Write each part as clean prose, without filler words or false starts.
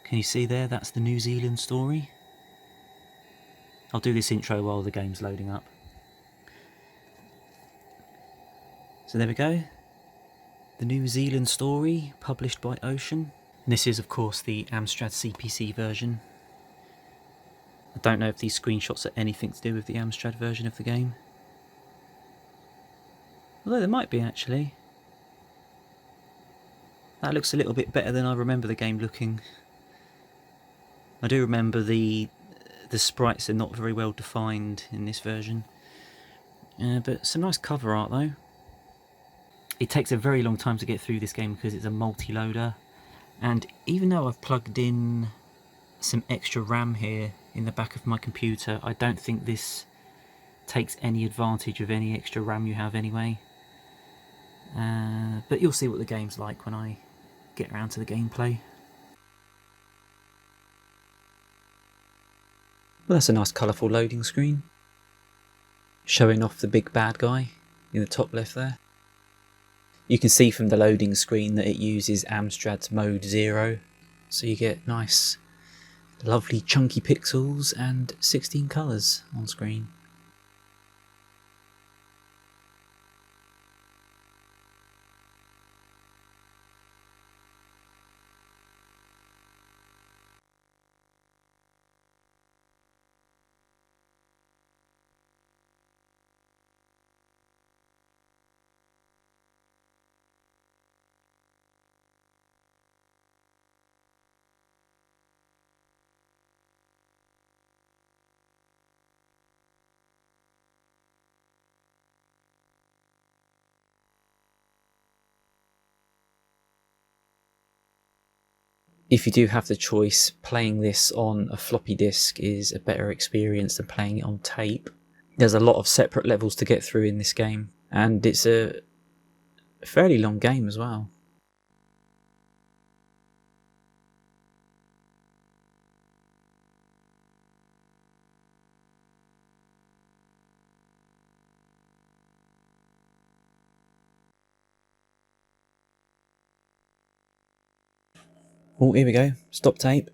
Can you see there? That's the New Zealand story. I'll do this intro while the game's loading up. So there we go. The New Zealand story, published by Ocean. And this is, of course, the Amstrad CPC version. I don't know if these screenshots are anything to do with the Amstrad version of the game. Although there might be, actually. That looks a little bit better than I remember the game looking. I do remember the sprites are not very well defined in this version. But some nice cover art though. It takes a very long time to get through this game because it's a multi-loader. And even though I've plugged in some extra RAM here in the back of my computer, I don't think this takes any advantage of any extra RAM you have anyway. But you'll see what the game's like when I get around to the gameplay. Well, that's a nice colourful loading screen, showing off the big bad guy in the top left there. You can see from the loading screen that it uses Amstrad's Mode 0, so you get nice, lovely chunky pixels and 16 colours on screen. If you do have the choice, playing this on a floppy disk is a better experience than playing it on tape. There's a lot of separate levels to get through in this game, and it's a fairly long game as well. Oh, here we go. Stop tape.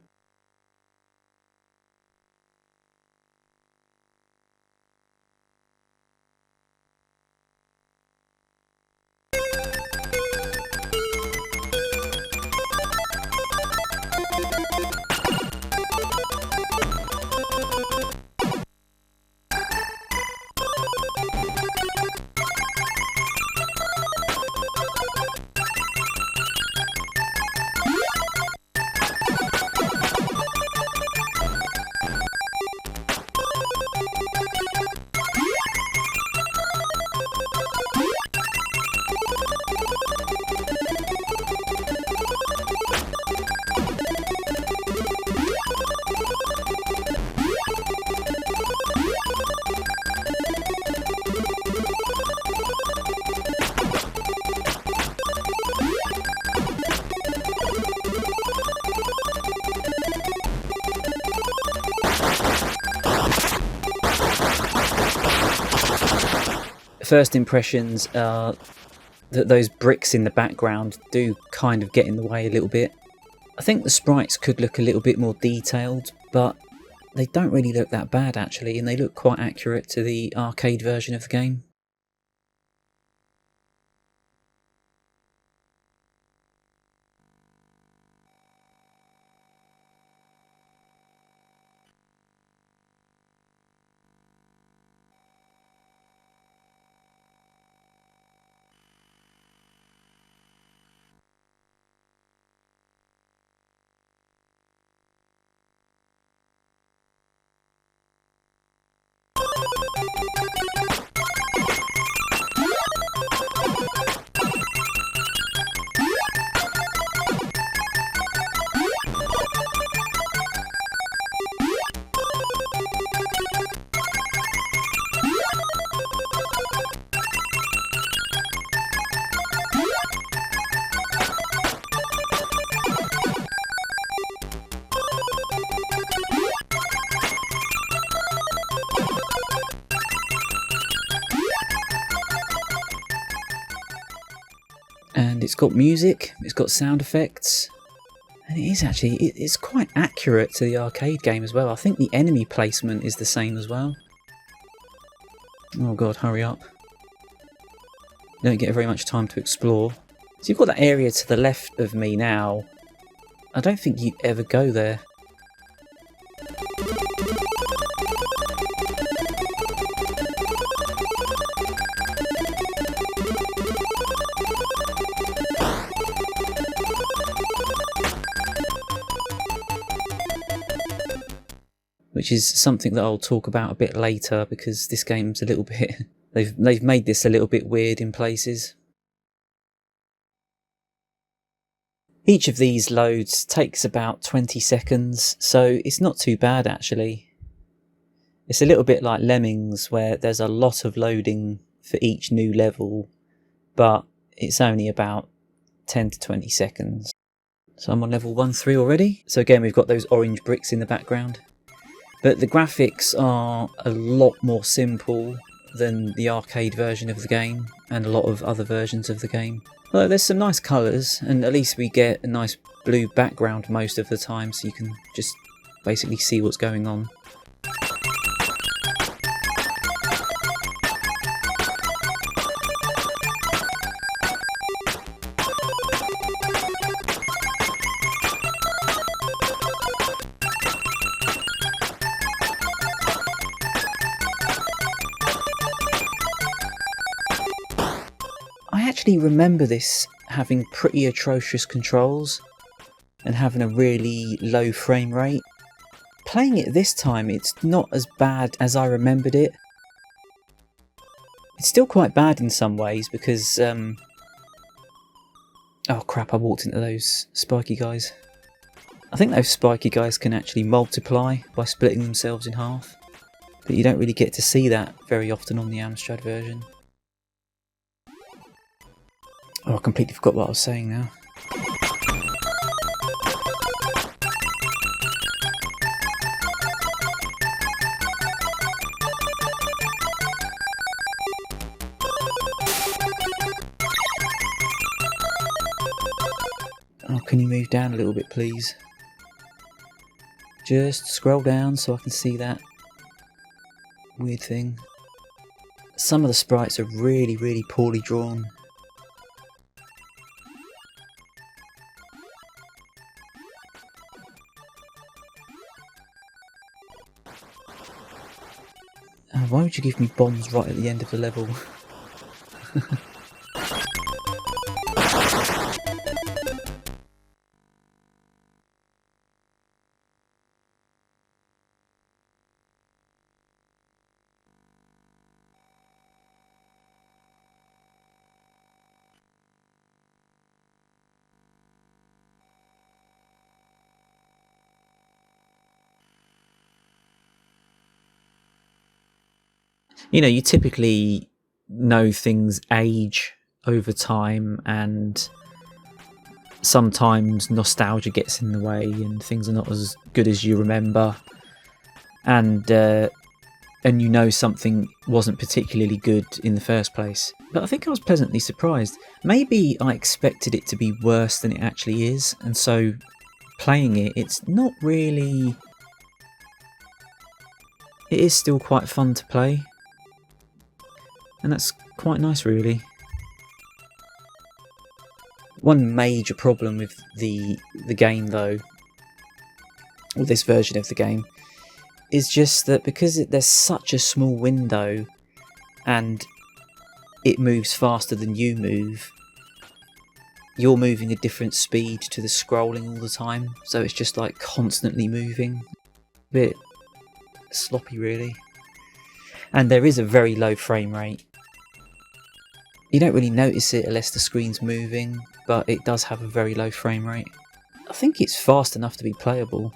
First impressions are that those bricks in the background do kind of get in the way a little bit. I think the sprites could look a little bit more detailed, but they don't really look that bad actually, and they look quite accurate to the arcade version of the game. And it's got music, it's got sound effects. And it is actually, it's quite accurate to the arcade game as well. I think the enemy placement is the same as well. Oh god, hurry up. Don't get very much time to explore. So you've got that area to the left of me now. I don't think you'd ever go there. Which is something that I'll talk about a bit later, because this game's a little bit... They've made this a little bit weird in places. Each of these loads takes about 20 seconds, so it's not too bad actually. It's a little bit like Lemmings, where there's a lot of loading for each new level, but it's only about 10 to 20 seconds. So I'm on level 1-3 already. So again, we've got those orange bricks in the background. But the graphics are a lot more simple than the arcade version of the game and a lot of other versions of the game. Although there's some nice colours, and at least we get a nice blue background most of the time, so you can just basically see what's going on. I actually remember this having pretty atrocious controls and having a really low frame rate. Playing it this time, it's not as bad as I remembered it. It's still quite bad in some ways because... oh crap, I walked into those spiky guys. I think those spiky guys can actually multiply by splitting themselves in half, but you don't really get to see that very often on the Amstrad version. Oh, I completely forgot what I was saying now. Oh, can you move down a little bit, please? Just scroll down so I can see that weird thing. Some of the sprites are really, really poorly drawn. Why would you give me bombs right at the end of the level? You know, you typically know things age over time, and sometimes nostalgia gets in the way and things are not as good as you remember, and you know something wasn't particularly good in the first place. But I think I was pleasantly surprised. Maybe I expected it to be worse than it actually is, and so playing it, it's not really... It is still quite fun to play. And that's quite nice, really. One major problem with the game, though, or this version of the game, is just that because there's such a small window and it moves faster than you move, you're moving a different speed to the scrolling all the time, so it's just like constantly moving. A bit sloppy, really. And there is a very low frame rate. You don't really notice it unless the screen's moving, but it does have a very low frame rate. I think it's fast enough to be playable.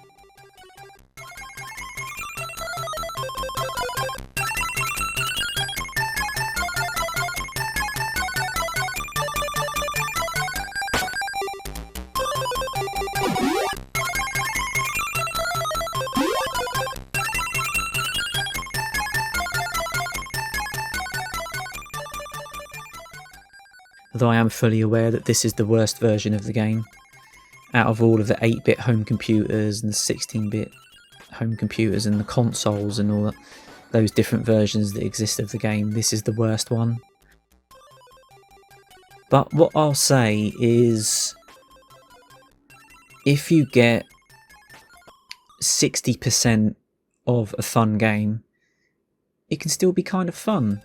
Although I am fully aware that this is the worst version of the game. out of all of the 8-bit home computers and the 16-bit home computers and the consoles and all that, those different versions that exist of the game, this is the worst one. But what I'll say is, if you get 60% of a fun game, it can still be kind of fun.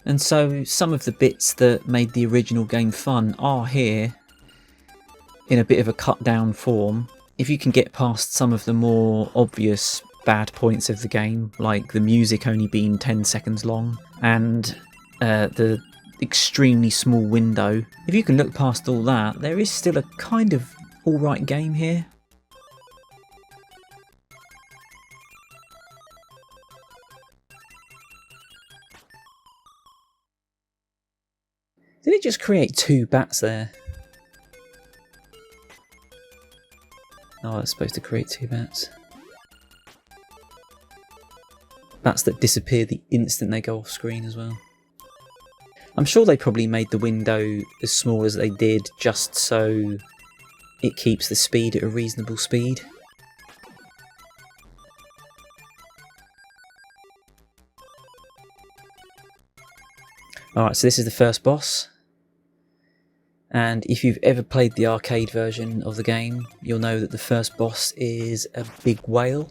And so some of the bits that made the original game fun are here in a bit of a cut down form. If you can get past some of the more obvious bad points of the game, like the music only being 10 seconds long and the extremely small window, if you can look past all that, there is still a kind of alright game here. Did it just create 2 bats there? Oh, it's supposed to create 2 bats. Bats that disappear the instant they go off screen as well. I'm sure they probably made the window as small as they did just so it keeps the speed at a reasonable speed. Alright, so this is the first boss. And if you've ever played the arcade version of the game, you'll know that the first boss is a big whale.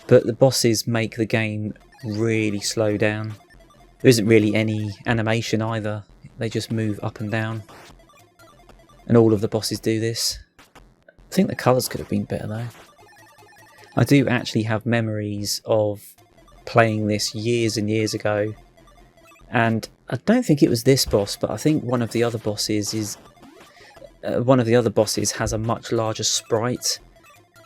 But the bosses make the game really slow down. There isn't really any animation either, they just move up and down. And all of the bosses do this. I think the colours could have been better though. I do actually have memories of playing this years and years ago, and I don't think it was this boss, but I think one of the other bosses has a much larger sprite,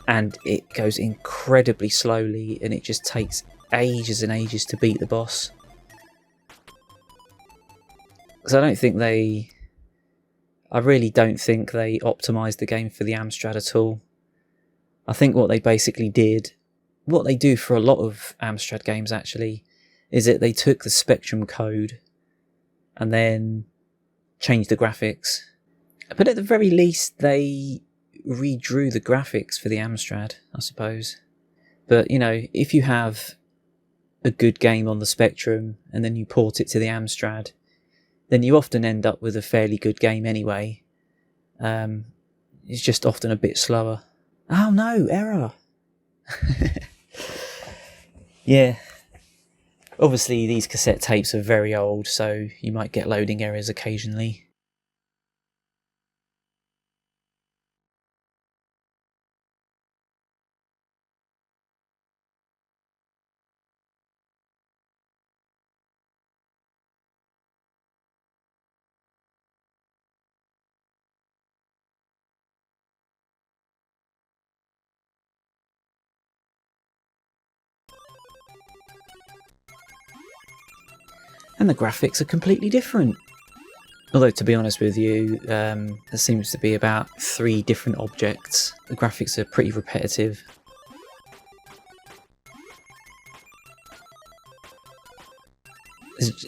and it goes incredibly slowly and it just takes ages and ages to beat the boss. Because I really don't think they optimised the game for the Amstrad at all. I think what they basically did, what they do for a lot of Amstrad games actually, is that they took the Spectrum code and then changed the graphics. But at the very least they redrew the graphics for the Amstrad, I suppose. But, you know, if you have a good game on the Spectrum and then you port it to the Amstrad, then you often end up with a fairly good game anyway. It's just often a bit slower. Oh no, error! Yeah. Obviously these cassette tapes are very old, so you might get loading errors occasionally. And the graphics are completely different. Although, to be honest with you, there seems to be about 3 different objects. The graphics are pretty repetitive.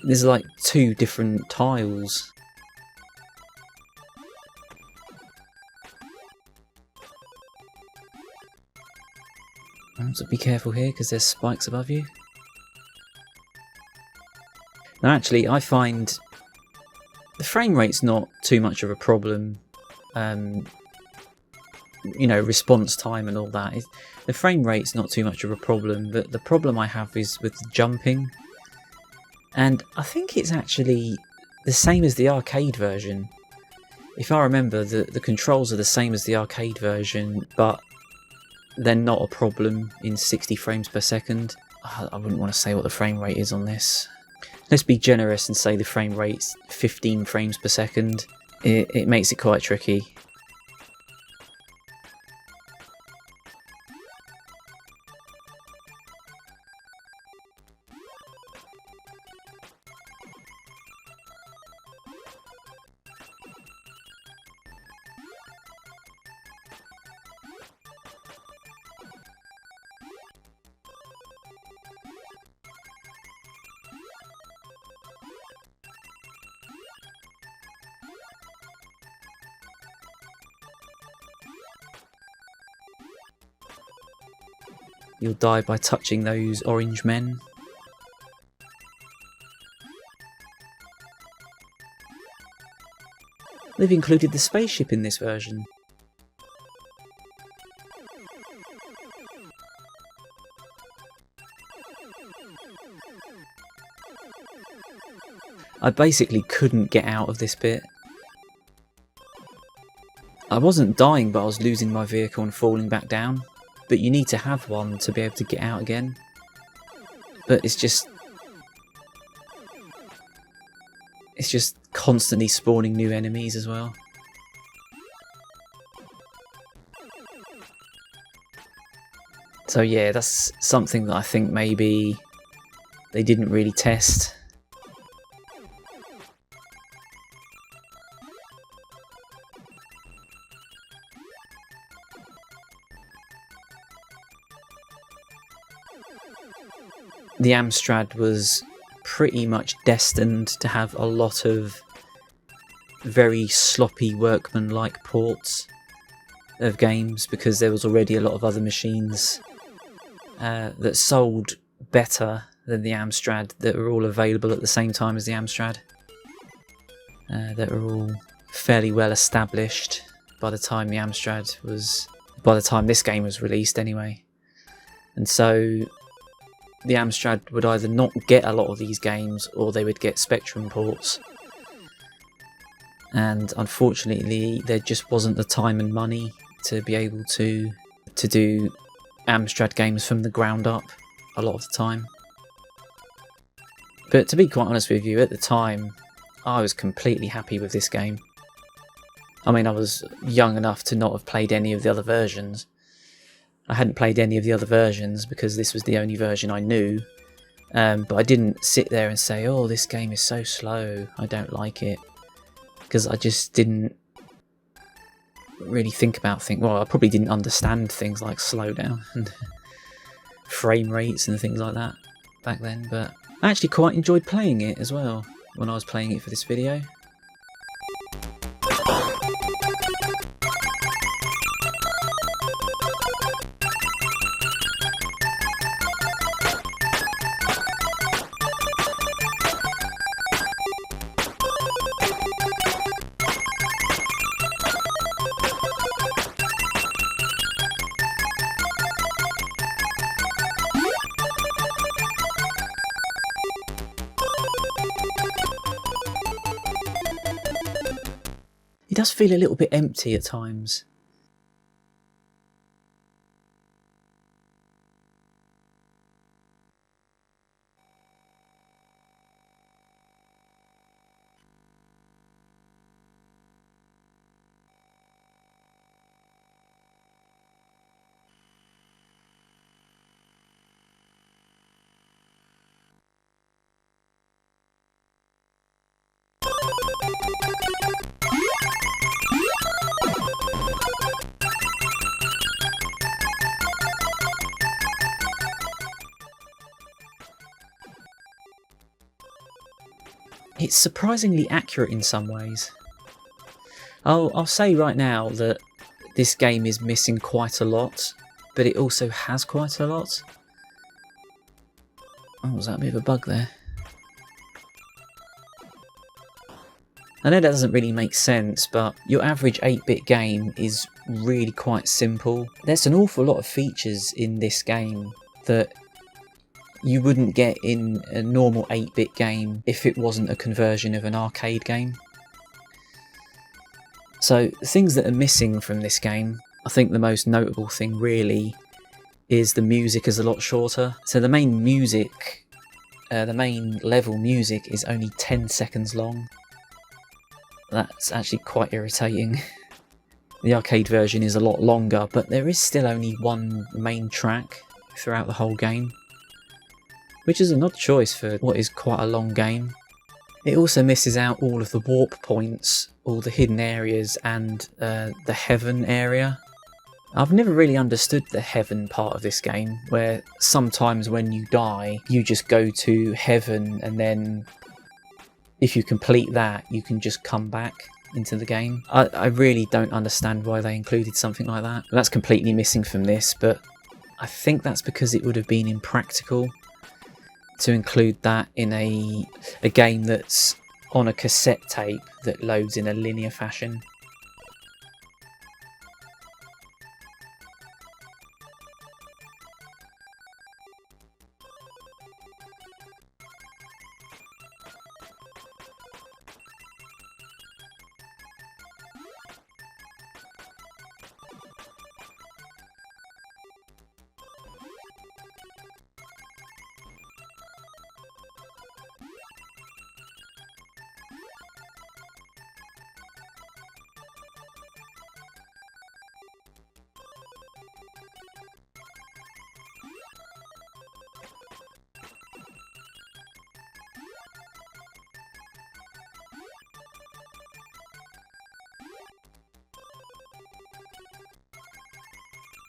There's like 2 different tiles. So be careful here because there's spikes above you. Now actually I find the frame rate's not too much of a problem. You know, response time and all that. The frame rate's not too much of a problem, but the problem I have is with the jumping. And I think it's actually the same as the arcade version. If I remember, the controls are the same as the arcade version, but they're not a problem in 60 frames per second. I wouldn't want to say what the frame rate is on this. Let's be generous and say the frame rate's 15 frames per second. It makes it quite tricky. You'll die by touching those orange men. They've included the spaceship in this version. I basically couldn't get out of this bit. I wasn't dying, but I was losing my vehicle and falling back down. But you need to have one to be able to get out again. But it's just constantly spawning new enemies as well. So yeah, that's something that I think maybe they didn't really test. The Amstrad was pretty much destined to have a lot of very sloppy workman-like ports of games because there was already a lot of other machines that sold better than the Amstrad that were all available at the same time as the Amstrad. That were all fairly well established by the time this game was released anyway. And so the Amstrad would either not get a lot of these games or they would get Spectrum ports. And unfortunately there just wasn't the time and money to be able to do Amstrad games from the ground up a lot of the time. But to be quite honest with you, at the time I was completely happy with this game. I mean, I was young enough to not have played any of the other versions. I hadn't played any of the other versions because this was the only version I knew, but I didn't sit there and say, oh, this game is so slow, I don't like it, because I just didn't really think about things. Well, I probably didn't understand things like slowdown and frame rates and things like that back then, but I actually quite enjoyed playing it as well when I was playing it for this video. It does feel a little bit empty at times. It's surprisingly accurate in some ways. I'll say right now that this game is missing quite a lot, but it also has quite a lot. Oh, was that a bit of a bug there? I know that doesn't really make sense, but your average 8-bit game is really quite simple. There's an awful lot of features in this game that you wouldn't get in a normal 8-bit game if it wasn't a conversion of an arcade game. So, things that are missing from this game, I think the most notable thing really is the music is a lot shorter. So the main music the main level music is only 10 seconds long. That's actually quite irritating. The arcade version is a lot longer, but there is still only one main track throughout the whole game, which is an odd choice for what is quite a long game. It also misses out all of the warp points, all the hidden areas, and the heaven area. I've never really understood the heaven part of this game, where sometimes when you die, you just go to heaven, and then if you complete that, you can just come back into the game. I really don't understand why they included something like that. That's completely missing from this, but I think that's because it would have been impractical to include that in a game that's on a cassette tape that loads in a linear fashion.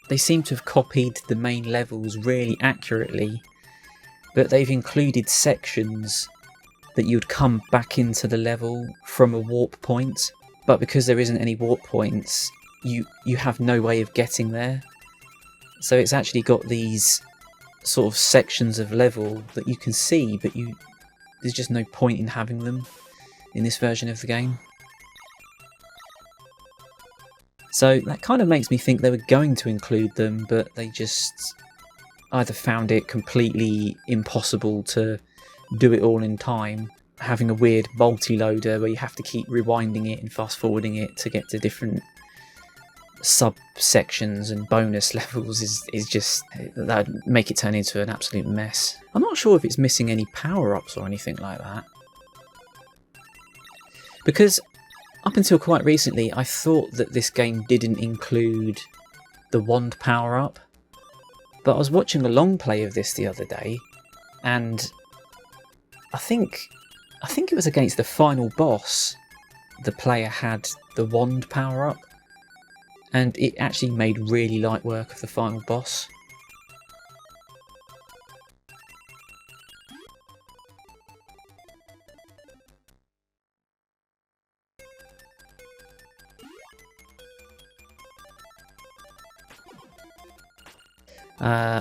They seem to have copied the main levels really accurately, but they've included sections that you'd come back into the level from a warp point, but because there isn't any warp points, you have no way of getting there. So it's actually got these sort of sections of level that you can see, but there's just no point in having them in this version of the game. So that kind of makes me think they were going to include them, but they just either found it completely impossible to do it all in time, having a weird multi-loader where you have to keep rewinding it and fast-forwarding it to get to different subsections and bonus levels is just, that would make it turn into an absolute mess. I'm not sure if it's missing any power-ups or anything like that, because up until quite recently I thought that this game didn't include the wand power-up, but I was watching a long play of this the other day, and I think it was against the final boss the player had the wand power-up, and it actually made really light work of the final boss.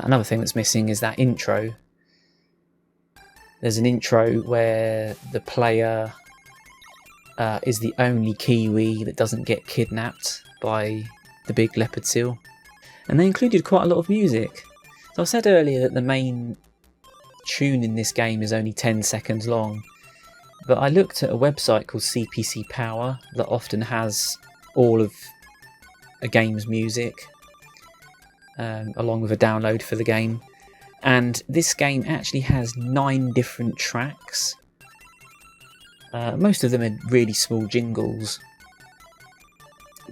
Another thing that's missing is that intro. There's an intro where the player is the only Kiwi that doesn't get kidnapped by the big leopard seal. And they included quite a lot of music. So I said earlier that the main tune in this game is only 10 seconds long, but I looked at a website called CPC Power that often has all of a game's music, along with a download for the game. And this game actually has 9 different tracks. Most of them are really small jingles.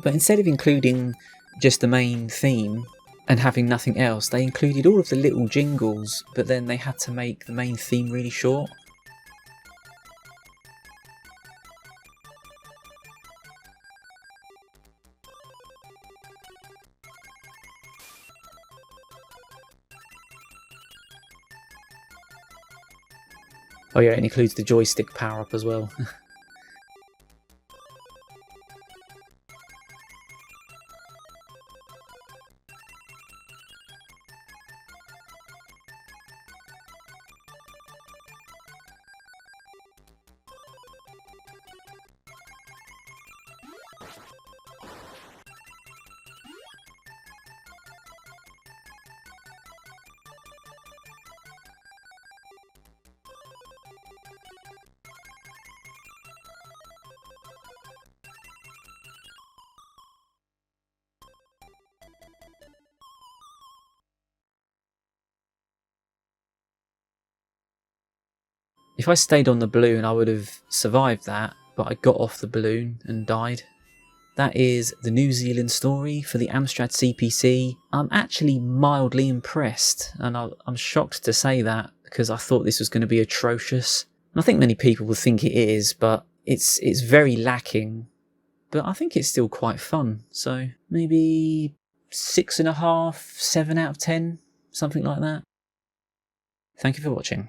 But instead of including just the main theme and having nothing else, they included all of the little jingles, but then they had to make the main theme really short. Oh yeah, it includes the joystick power-up as well. If I stayed on the balloon, I would have survived that, but I got off the balloon and died. That is the New Zealand story for the Amstrad CPC. I'm actually mildly impressed, and I'm shocked to say that because I thought this was going to be atrocious. And I think many people will think it is, but it's very lacking. But I think it's still quite fun, so maybe 6.5, 7 out of 10, something like that. Thank you for watching.